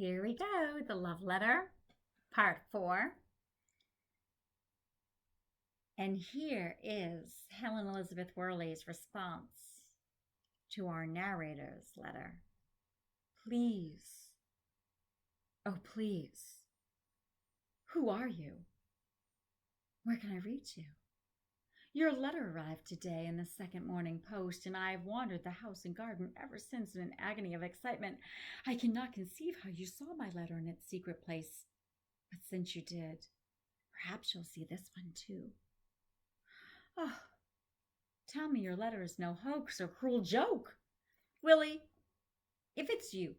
Here we go, the love letter, part 4. And here is Helen Elizabeth Worley's response to our narrator's letter. Please, oh please, who are you? Where can I reach you? Your letter arrived today in the second morning post, and I have wandered the house and garden ever since in an agony of excitement. I cannot conceive how you saw my letter in its secret place. But since you did, perhaps you'll see this one too. Oh, tell me your letter is no hoax or cruel joke. Willie, if it's you,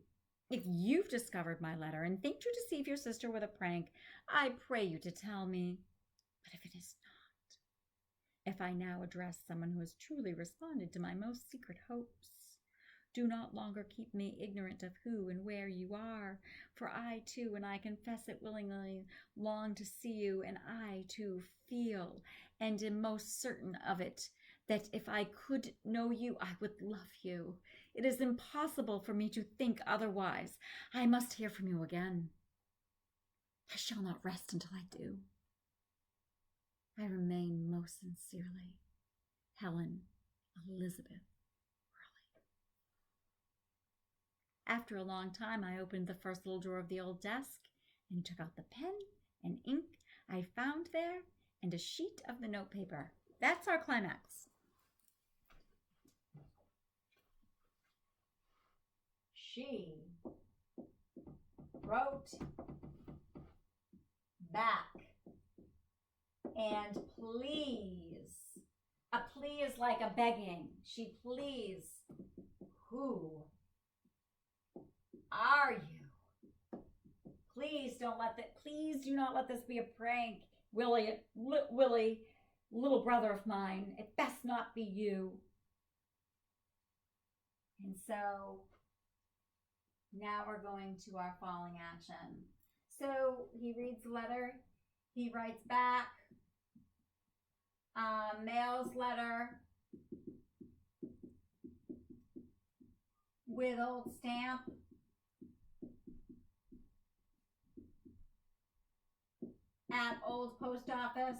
if you've discovered my letter and think to deceive your sister with a prank, I pray you to tell me. But if it is not, if I now address someone who has truly responded to my most secret hopes, do not longer keep me ignorant of who and where you are, for I too, and I confess it willingly, long to see you, and I too feel, and am most certain of it, that if I could know you, I would love you. It is impossible for me to think otherwise. I must hear from you again. I shall not rest until I do. I remain most sincerely, Helen Elizabeth Worley. After a long time, I opened the first little drawer of the old desk and took out the pen and ink I found there and a sheet of the notepaper. That's our climax. She wrote back, and please, a plea is like a begging. She pleads, who are you? Please do not let this be a prank. Willie, little brother of mine, it best not be you. And so now we're going to our falling action. So he reads the letter, he writes back, mails letter with old stamp, at old post office.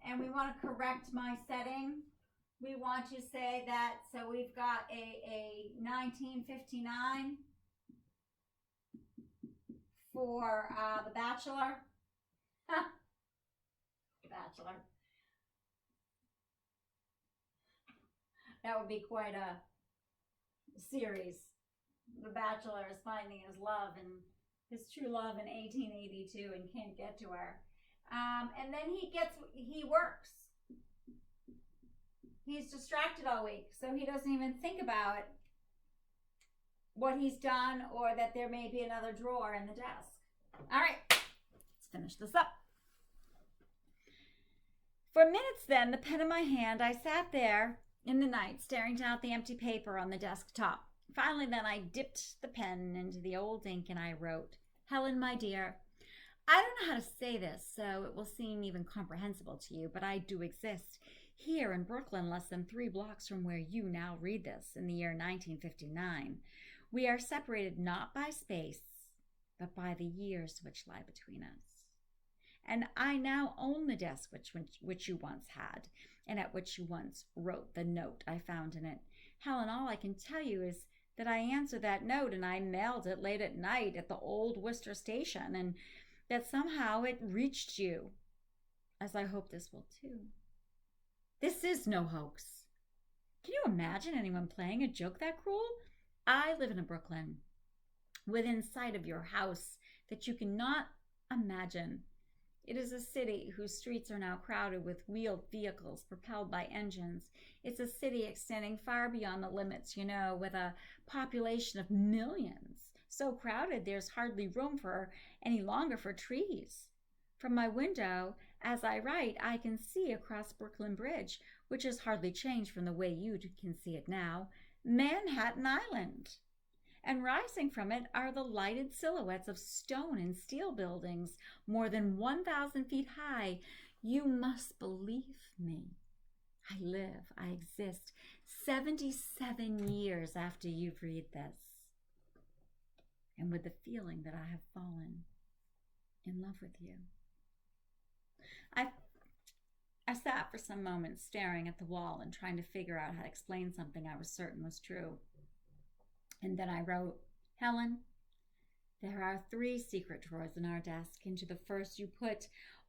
And we want to correct my setting. We want to say that, so we've got a 1959 for The Bachelor. Bachelor. That would be quite a series. The Bachelor is finding his love and his true love in 1882 and can't get to her. And then he works. He's distracted all week, so he doesn't even think about what he's done or that there may be another drawer in the desk. All right, let's finish this up. For minutes then, the pen in my hand, I sat there in the night staring down at the empty paper on the desktop. Finally then, I dipped the pen into the old ink and I wrote, Helen, my dear, I don't know how to say this, so it will seem even comprehensible to you, but I do exist here in Brooklyn, less than 3 blocks from where you now read this, in the year 1959. We are separated not by space, but by the years which lie between us. And I now own the desk which you once had, and at which you once wrote the note I found in it. Helen, all I can tell you is that I answered that note, and I mailed it late at night at the old Worcester station, and that somehow it reached you, as I hope this will too. This is no hoax. Can you imagine anyone playing a joke that cruel? I live in a Brooklyn, within sight of your house, that you cannot imagine. It is a city whose streets are now crowded with wheeled vehicles propelled by engines. It's a city extending far beyond the limits, with a population of millions. So crowded there's hardly room any longer for trees. From my window, as I write, I can see across Brooklyn Bridge, which has hardly changed from the way you can see it now, Manhattan Island. And rising from it are the lighted silhouettes of stone and steel buildings more than 1,000 feet high. You must believe me. I exist 77 years after you read this. and with the feeling that I have fallen in love with you. I sat for some moments staring at the wall and trying to figure out how to explain something I was certain was true. And then I wrote, Helen, there are 3 secret drawers in our desk. Into the first you put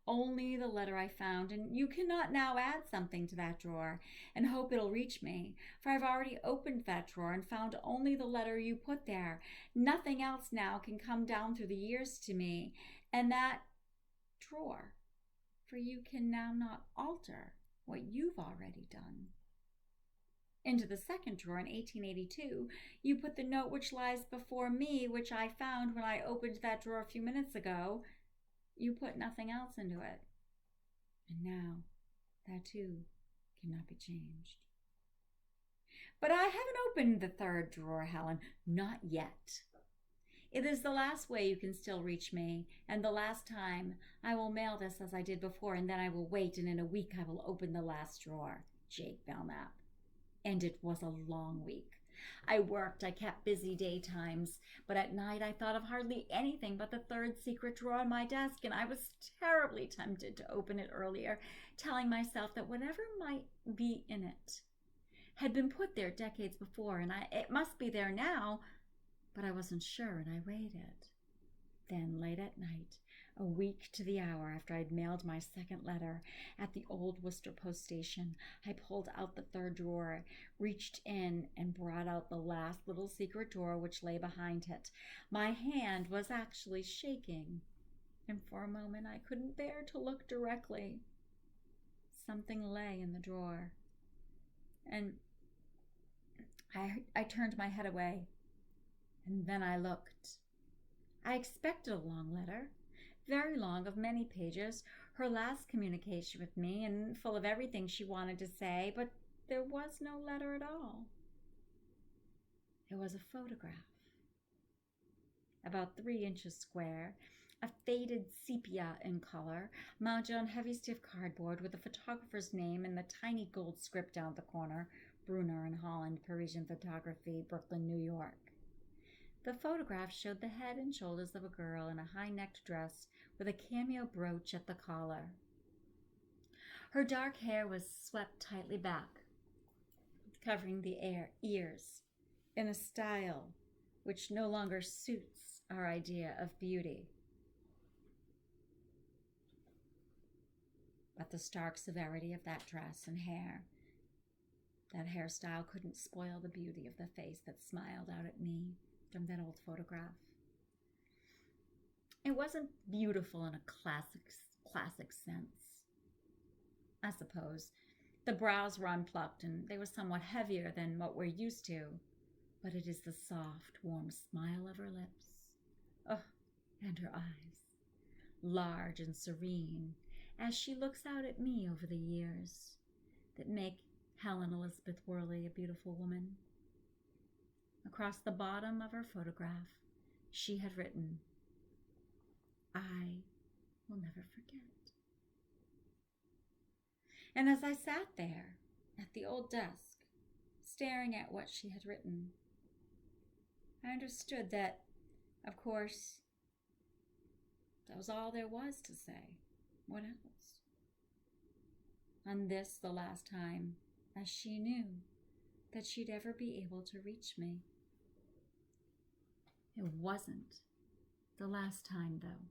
only the letter I found, and you cannot now add something to that drawer and hope it'll reach me, for I've already opened that drawer and found only the letter you put there. Nothing else now can come down through the years to me, and that drawer, for you can now not alter what you've already done. Into the second drawer in 1882, you put the note which lies before me, which I found when I opened that drawer a few minutes ago. You put nothing else into it. And now, that too cannot be changed. But I haven't opened the third drawer, Helen. Not yet. It is the last way you can still reach me, and the last time. I will mail this as I did before, and then I will wait, and in a week I will open the last drawer. Jake Belknap. And it was a long week. I worked, I kept busy daytimes, but at night I thought of hardly anything but the third secret drawer on my desk, and I was terribly tempted to open it earlier, telling myself that whatever might be in it had been put there decades before, and it must be there now, but I wasn't sure, and I waited. Then, late at night, a week to the hour after I'd mailed my second letter at the old Worcester post station, I pulled out the third drawer, reached in, and brought out the last little secret drawer which lay behind it. My hand was actually shaking, and for a moment I couldn't bear to look directly. Something lay in the drawer, and I turned my head away, and then I looked. I expected a long letter, very long, of many pages, her last communication with me, and full of everything she wanted to say, but there was no letter at all. It was a photograph, about 3 inches square, a faded sepia in color, mounted on heavy stiff cardboard with the photographer's name in the tiny gold script down the corner, Brunner and Holland, Parisian Photography, Brooklyn, New York. The photograph showed the head and shoulders of a girl in a high-necked dress with a cameo brooch at the collar. Her dark hair was swept tightly back, covering the ears, in a style which no longer suits our idea of beauty. But the stark severity of that dress and hair, that hairstyle couldn't spoil the beauty of the face that smiled out at me from that old photograph. It wasn't beautiful in a classic sense, I suppose. The brows were unplucked, and they were somewhat heavier than what we're used to, but it is the soft, warm smile of her lips. Oh, and her eyes, large and serene, as she looks out at me over the years, that make Helen Elizabeth Worley a beautiful woman. Across the bottom of her photograph, she had written, I will never forget. And as I sat there at the old desk, staring at what she had written, I understood that, of course, that was all there was to say. What else? On this, the last time, as she knew that she'd ever be able to reach me. It wasn't the last time, though.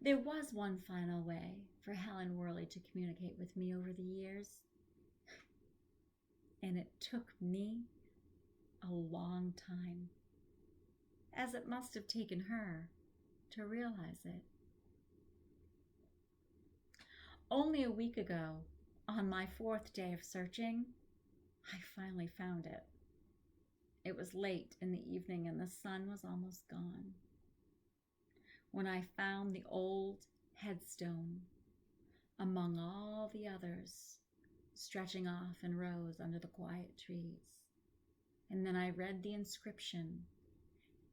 There was one final way for Helen Worley to communicate with me over the years, and it took me a long time, as it must have taken her to realize it. Only a week ago, on my 4th day of searching, I finally found it. It was late in the evening and the sun was almost gone when I found the old headstone among all the others stretching off in rows under the quiet trees. And then I read the inscription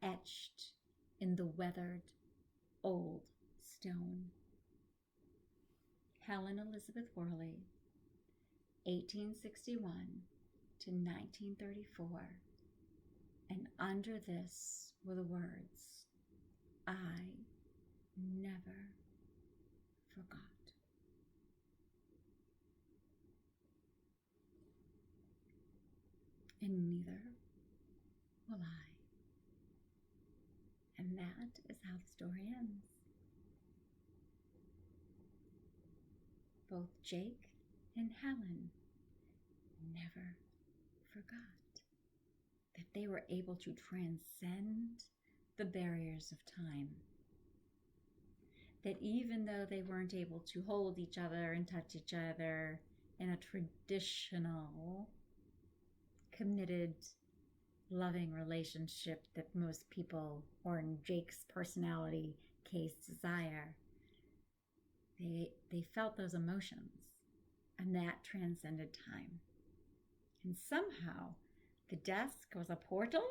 etched in the weathered old stone. Helen Elizabeth Worley, 1861 to 1934. And under this were the words, I never forgot. And neither will I. And that is how the story ends. Both Jake and Helen never forgot that they were able to transcend the barriers of time. That even though they weren't able to hold each other and touch each other in a traditional, committed, loving relationship that most people, or in Jake's personality case, desire, they felt those emotions, and that transcended time. And somehow the desk was a portal,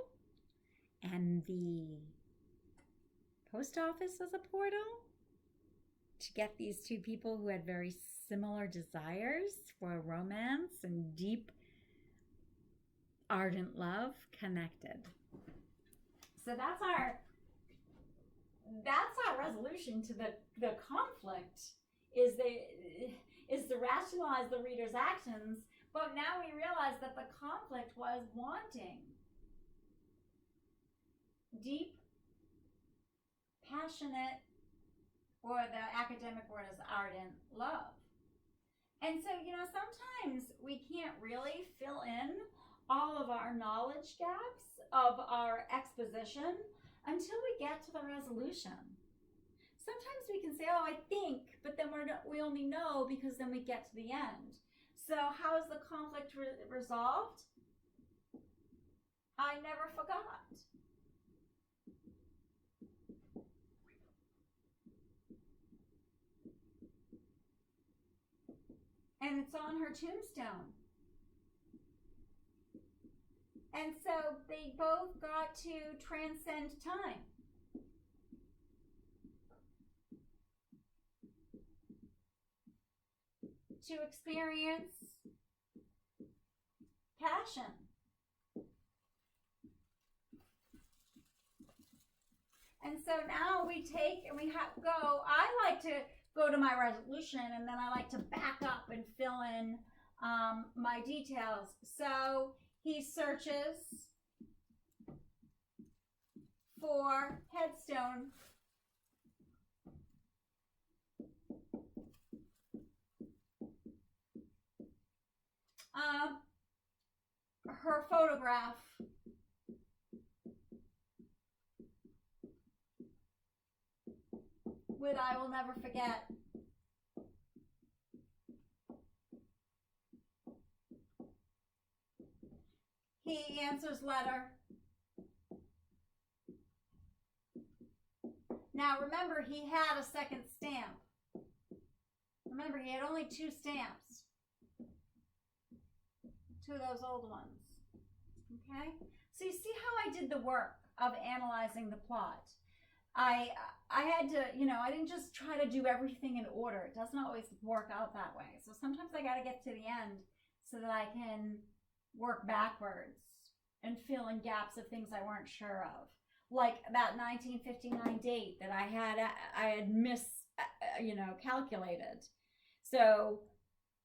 and the post office was a portal to get these two people who had very similar desires for romance and deep, ardent love connected. So that's our resolution to the conflict is to rationalize the reader's actions, but now we realize that the conflict was wanting deep, passionate, or the academic word is ardent love. And so, sometimes we can't really fill in all of our knowledge gaps of our exposition until we get to the resolution. Sometimes we can say, oh, I think, but then we only know because then we get to the end. So how is the conflict resolved? I never forgot. And it's on her tombstone. And so they both got to transcend time. To experience passion. And so now we take and we go, I like to go to my resolution, and then I like to back up and fill in my details. So he searches for headstone. Her photograph. With I will never forget. He answers letter. Now remember, he had a second stamp. Remember, he had only 2 stamps. 2 of those old ones. Okay? So you see how I did the work of analyzing the plot. I had to, I didn't just try to do everything in order. It doesn't always work out that way. So sometimes I got to get to the end so that I can work backwards and fill in gaps of things I weren't sure of. Like that 1959 date that I had calculated. So,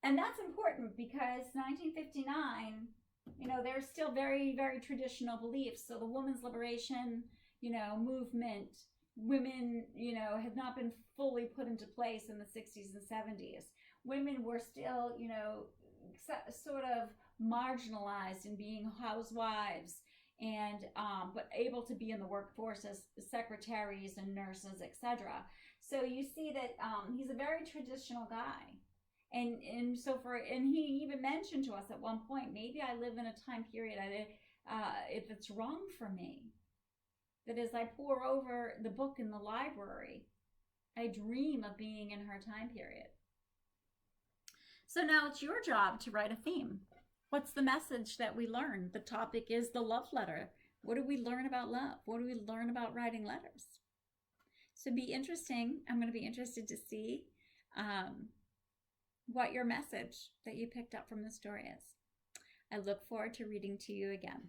and that's important because 1959, there's still very, very traditional beliefs. So the women's liberation, movement, women, had not been fully put into place in the 60s and 70s. Women were still, sort of marginalized in being housewives and but able to be in the workforce as secretaries and nurses, etc. So you see that he's a very traditional guy. And he even mentioned to us at one point, maybe I live in a time period if it's wrong for me, that as I pore over the book in the library, I dream of being in her time period. So now it's your job to write a theme. What's the message that we learn? The topic is the love letter. What do we learn about love? What do we learn about writing letters? So be interesting. I'm going to be interested to see what your message that you picked up from the story is. I look forward to reading to you again.